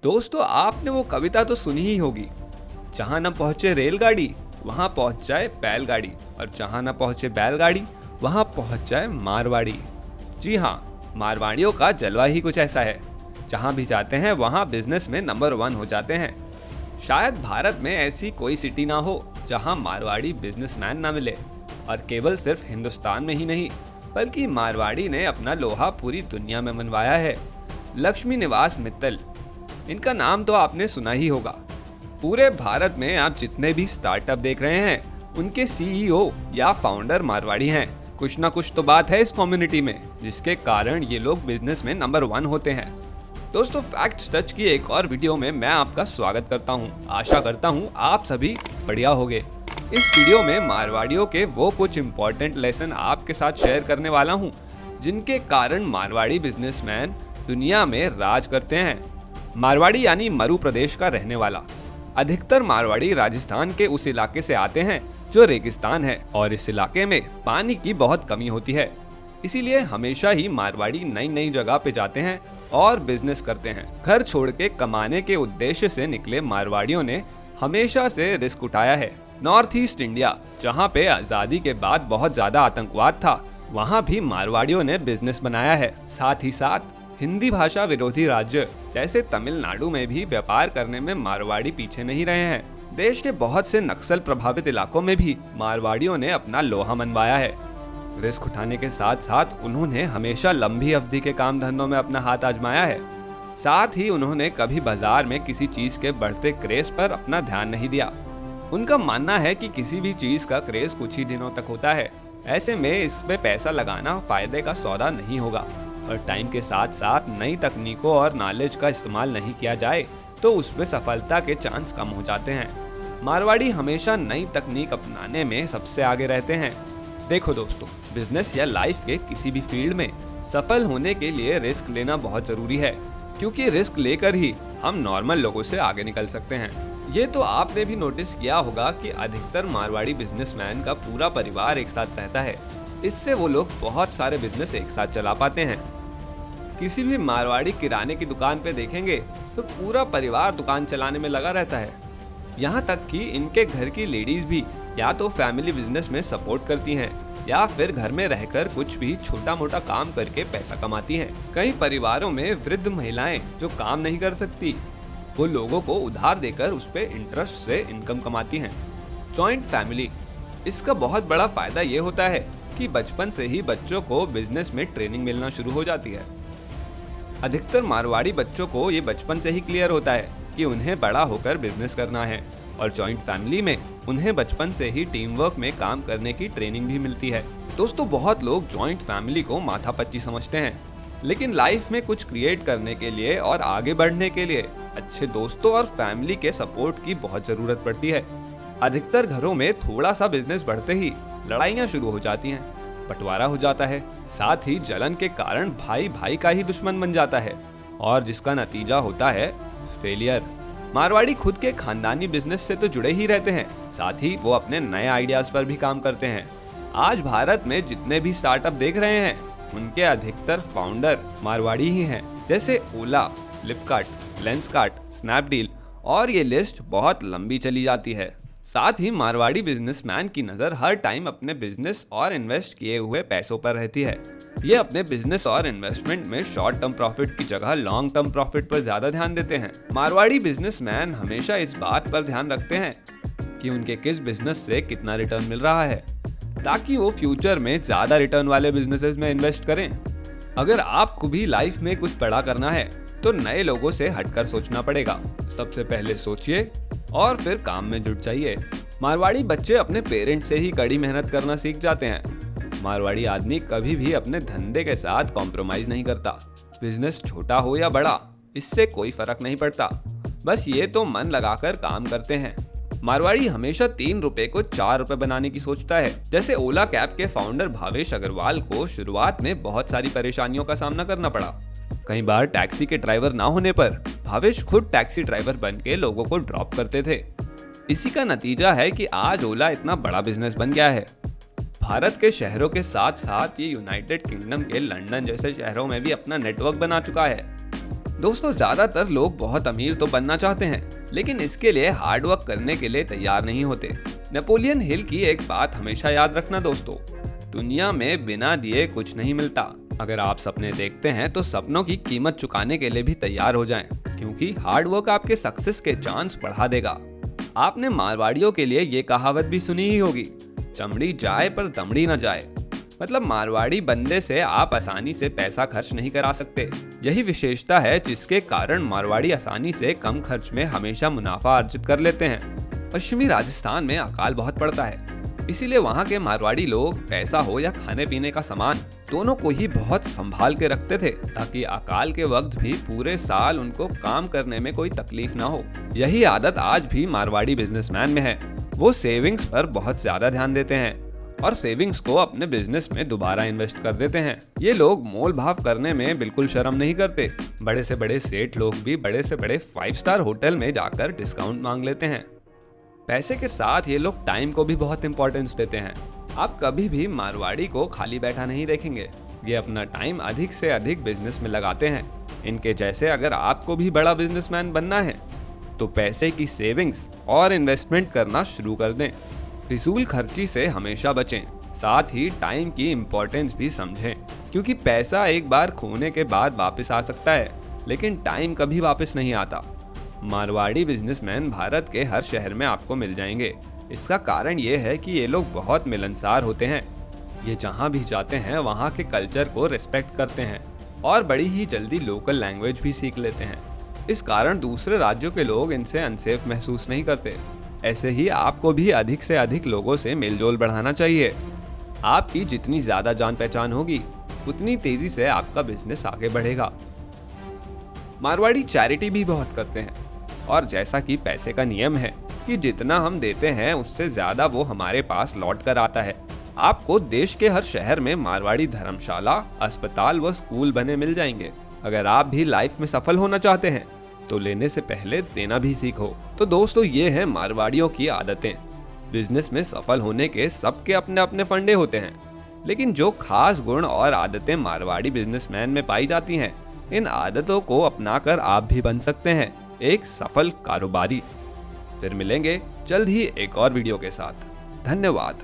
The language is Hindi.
दोस्तों, आपने वो कविता तो सुनी ही होगी, जहां न पहुंचे रेलगाड़ी वहां पहुंच जाए बैलगाड़ी, और जहां न पहुंचे बैलगाड़ी वहां पहुंच जाए मारवाड़ी। जी हाँ, मारवाड़ियों का जलवा ही कुछ ऐसा है, जहां भी जाते हैं वहां बिजनेस में नंबर 1 हो जाते हैं। शायद भारत में ऐसी कोई सिटी ना हो जहां मारवाड़ी बिजनेसमैन ना मिले, और केवल सिर्फ हिंदुस्तान में ही नहीं बल्कि मारवाड़ी ने अपना लोहा पूरी दुनिया में मनवाया है। लक्ष्मी निवास मित्तल, इनका नाम तो आपने सुना ही होगा। पूरे भारत में आप जितने भी स्टार्टअप देख रहे हैं उनके सीईओ या फाउंडर मारवाड़ी हैं। कुछ ना कुछ तो बात है इस कम्युनिटी में जिसके कारण ये लोग बिजनेस में नंबर 1 होते हैं। दोस्तों, फैक्ट्स टच की एक और वीडियो में मैं आपका स्वागत करता हूं। आशा करता हूं आप सभी बढ़िया होंगे। इस वीडियो में मारवाड़ियों के वो कुछ इंपॉर्टेंट लेसन आपके साथ शेयर करने वाला हूं जिनके कारण मारवाड़ी बिजनेसमैन दुनिया में राज करते हैं। मारवाड़ी यानी मरु प्रदेश का रहने वाला। अधिकतर मारवाड़ी राजस्थान के उस इलाके से आते हैं जो रेगिस्तान है, और इस इलाके में पानी की बहुत कमी होती है। इसीलिए हमेशा ही मारवाड़ी नई नई जगह पे जाते हैं और बिजनेस करते हैं। घर छोड़ के कमाने के उद्देश्य से निकले मारवाड़ियों ने हमेशा से रिस्क उठाया है। नॉर्थ ईस्ट इंडिया, जहाँ पे आजादी के बाद बहुत ज्यादा आतंकवाद था, वहाँ भी मारवाड़ियों ने बिजनेस बनाया है। साथ ही साथ हिंदी भाषा विरोधी राज्य जैसे तमिलनाडु में भी व्यापार करने में मारवाड़ी पीछे नहीं रहे हैं। देश के बहुत से नक्सल प्रभावित इलाकों में भी मारवाड़ियों ने अपना लोहा मनवाया है। रिस्क उठाने के साथ साथ उन्होंने हमेशा लंबी अवधि के काम धंधों में अपना हाथ आजमाया है। साथ ही उन्होंने कभी बाजार में किसी चीज के बढ़ते क्रेज पर अपना ध्यान नहीं दिया। उनका मानना है कि किसी भी चीज का क्रेज कुछ ही दिनों तक होता है, ऐसे में इसमें पैसा लगाना फायदे का सौदा नहीं होगा, और टाइम के साथ साथ नई तकनीकों और नॉलेज का इस्तेमाल नहीं किया जाए तो उसमें सफलता के चांस कम हो जाते हैं। मारवाड़ी हमेशा नई तकनीक अपनाने में सबसे आगे रहते हैं। देखो दोस्तों, बिजनेस या लाइफ के किसी भी फील्ड में सफल होने के लिए रिस्क लेना बहुत जरूरी है, क्योंकि रिस्क लेकर ही हम नॉर्मल लोगों से आगे निकल सकते हैं। ये तो आपने भी नोटिस किया होगा कि अधिकतर मारवाड़ी बिजनेसमैन का पूरा परिवार एक साथ रहता है। इससे वो लोग बहुत सारे बिजनेस एक साथ चला पाते हैं। किसी भी मारवाड़ी किराने की दुकान पे देखेंगे तो पूरा परिवार दुकान चलाने में लगा रहता है। यहाँ तक कि इनके घर की लेडीज भी या तो फैमिली बिजनेस में सपोर्ट करती हैं या फिर घर में रहकर कुछ भी छोटा मोटा काम करके पैसा कमाती हैं। कई परिवारों में वृद्ध महिलाएं जो काम नहीं कर सकती, वो लोगों को उधार देकर उस पे इंटरेस्ट से इनकम कमाती हैं। जॉइंट फैमिली, इसका बहुत बड़ा फायदा ये होता है कि बचपन से ही बच्चों को बिजनेस में ट्रेनिंग मिलना शुरू हो जाती है। अधिकतर मारवाड़ी बच्चों को ये बचपन से ही क्लियर होता है कि उन्हें बड़ा होकर बिजनेस करना है, और जॉइंट फैमिली में उन्हें बचपन से ही टीम वर्क में काम करने की ट्रेनिंग भी मिलती है। दोस्तों, बहुत लोग जॉइंट फैमिली को माथापच्ची समझते हैं, लेकिन लाइफ में कुछ क्रिएट करने के लिए और आगे बढ़ने के लिए अच्छे दोस्तों और फैमिली के सपोर्ट की बहुत जरूरत पड़ती है। अधिकतर घरों में थोड़ा सा बिजनेस बढ़ते ही लड़ाइयाँ शुरू हो जाती हैं, बंटवारा हो जाता है, साथ ही जलन के कारण भाई भाई का ही दुश्मन बन जाता है, और जिसका नतीजा होता है फेलियर। मारवाड़ी खुद के खानदानी बिजनेस से तो जुड़े ही रहते हैं, साथ ही वो अपने नए आइडियाज पर भी काम करते हैं। आज भारत में जितने भी स्टार्टअप देख रहे हैं उनके अधिकतर फाउंडर मारवाड़ी ही हैं, जैसे ओला, फ्लिपकार्ट, लेंसकार्ट, स्नैपडील, और ये लिस्ट बहुत लंबी चली जाती है। साथ ही मारवाड़ी बिजनेसमैन की नजर हर टाइम अपने बिजनेस और इन्वेस्ट किए हुए पैसों पर रहती है। ये अपने बिजनेस और इन्वेस्टमेंट में शॉर्ट टर्म प्रॉफिट की जगह लॉन्ग टर्म प्रॉफिट पर ज्यादा ध्यान देते हैं। मारवाड़ी बिजनेसमैन हमेशा इस बात पर ध्यान रखते हैं कि उनके किस बिजनेस से कितना रिटर्न मिल रहा है, ताकि वो फ्यूचर में ज्यादा रिटर्न वाले बिजनेसेस में इन्वेस्ट करें। अगर आपको भी लाइफ में कुछ बड़ा करना है तो नए लोगों से हटकर सोचना पड़ेगा। सबसे पहले सोचिए और फिर काम में जुट जाइए। मारवाड़ी बच्चे अपने पेरेंट्स से ही कड़ी मेहनत करना सीख जाते हैं। मारवाड़ी आदमी कभी भी अपने धंधे के साथ कॉम्प्रोमाइज नहीं करता। बिजनेस छोटा हो या बड़ा, इससे कोई फर्क नहीं पड़ता, बस ये तो मन लगाकर काम करते हैं। मारवाड़ी हमेशा 3 रुपए को 4 रुपए बनाने की सोचता है। जैसे ओला कैब के फाउंडर भावेश अग्रवाल को शुरुआत में बहुत सारी परेशानियों का सामना करना पड़ा। कई बार टैक्सी के ड्राइवर ना होने पर भावेश खुद टैक्सी ड्राइवर बन के लोगों को ड्रॉप करते थे। इसी का नतीजा है कि आज ओला इतना बड़ा बिजनेस बन गया है। भारत के शहरों के साथ साथ ये यूनाइटेड किंगडम के लंदन जैसे शहरों में भी अपना नेटवर्क बना चुका है। दोस्तों, ज्यादातर लोग बहुत अमीर तो बनना चाहते हैं, लेकिन इसके लिए हार्ड वर्क करने के लिए तैयार नहीं होते। नेपोलियन हिल की एक बात हमेशा याद रखना दोस्तों, दुनिया में बिना दिए कुछ नहीं मिलता। अगर आप सपने देखते हैं तो सपनों की कीमत चुकाने के लिए भी तैयार हो जाएं, क्योंकि हार्ड वर्क आपके सक्सेस के चांस बढ़ा देगा। आपने मारवाड़ियों के लिए ये कहावत भी सुनी ही होगी, चमड़ी जाए पर दमड़ी न जाए। मतलब मारवाड़ी बनने से आप आसानी से पैसा खर्च नहीं करा सकते। यही विशेषता है जिसके कारण मारवाड़ी आसानी से कम खर्च में हमेशा मुनाफा अर्जित कर लेते हैं। पश्चिमी राजस्थान में अकाल बहुत पड़ता है, इसीलिए वहाँ के मारवाड़ी लोग पैसा हो या खाने पीने का सामान दोनों को ही बहुत संभाल के रखते थे, ताकि अकाल के वक्त भी पूरे साल उनको काम करने में कोई तकलीफ ना हो। यही आदत आज भी मारवाड़ी बिजनेसमैन में है। वो सेविंग्स पर बहुत ज्यादा ध्यान देते हैं और सेविंग्स को अपने बिजनेस में दोबारा इन्वेस्ट कर देते हैं। ये लोग मोल भाव करने में बिल्कुल शर्म नहीं करते। बड़े से बड़े सेठ लोग भी बड़े से बड़े 5 स्टार होटल में जाकर डिस्काउंट मांग लेते हैं। पैसे के साथ ये लोग टाइम को भी बहुत इंपॉर्टेंस देते हैं। आप कभी भी मारवाड़ी को खाली बैठा नहीं देखेंगे। ये अपना टाइम अधिक से अधिक बिजनेस में लगाते हैं। इनके जैसे अगर आपको भी बड़ा बिजनेसमैन बनना है तो पैसे की सेविंग्स और इन्वेस्टमेंट करना शुरू कर दें। फिजूल खर्ची से हमेशा बचें, साथ ही टाइम की इम्पोर्टेंस भी समझें, क्योंकि पैसा एक बार खोने के बाद वापस आ सकता है, लेकिन टाइम कभी वापस नहीं आता। मारवाड़ी बिजनेसमैन भारत के हर शहर में आपको मिल जाएंगे। इसका कारण ये है कि ये लोग बहुत मिलनसार होते हैं। ये जहाँ भी जाते हैं वहाँ के कल्चर को रिस्पेक्ट करते हैं और बड़ी ही जल्दी लोकल लैंग्वेज भी सीख लेते हैं। इस कारण दूसरे राज्यों के लोग इनसे अनसेफ महसूस नहीं करते। ऐसे ही आपको भी अधिक से अधिक लोगों से मेलजोल बढ़ाना चाहिए। आपकी जितनी ज्यादा जान पहचान होगी उतनी तेजी से आपका बिजनेस आगे बढ़ेगा। मारवाड़ी चैरिटी भी बहुत करते हैं, और जैसा कि पैसे का नियम है कि जितना हम देते हैं उससे ज्यादा वो हमारे पास लौट कर आता है। आपको देश के हर शहर में मारवाड़ी धर्मशाला, अस्पताल व स्कूल बने मिल जाएंगे। अगर आप भी लाइफ में सफल होना चाहते हैं तो लेने से पहले देना भी सीखो। तो दोस्तों, ये हैं मारवाड़ियों की आदतें। बिजनेस में सफल होने के सबके अपने अपने फंडे होते हैं, लेकिन जो खास गुण और आदतें मारवाड़ी बिजनेसमैन में पाई जाती हैं, इन आदतों को अपनाकर आप भी बन सकते हैं एक सफल कारोबारी। फिर मिलेंगे जल्द ही एक और वीडियो के साथ। धन्यवाद।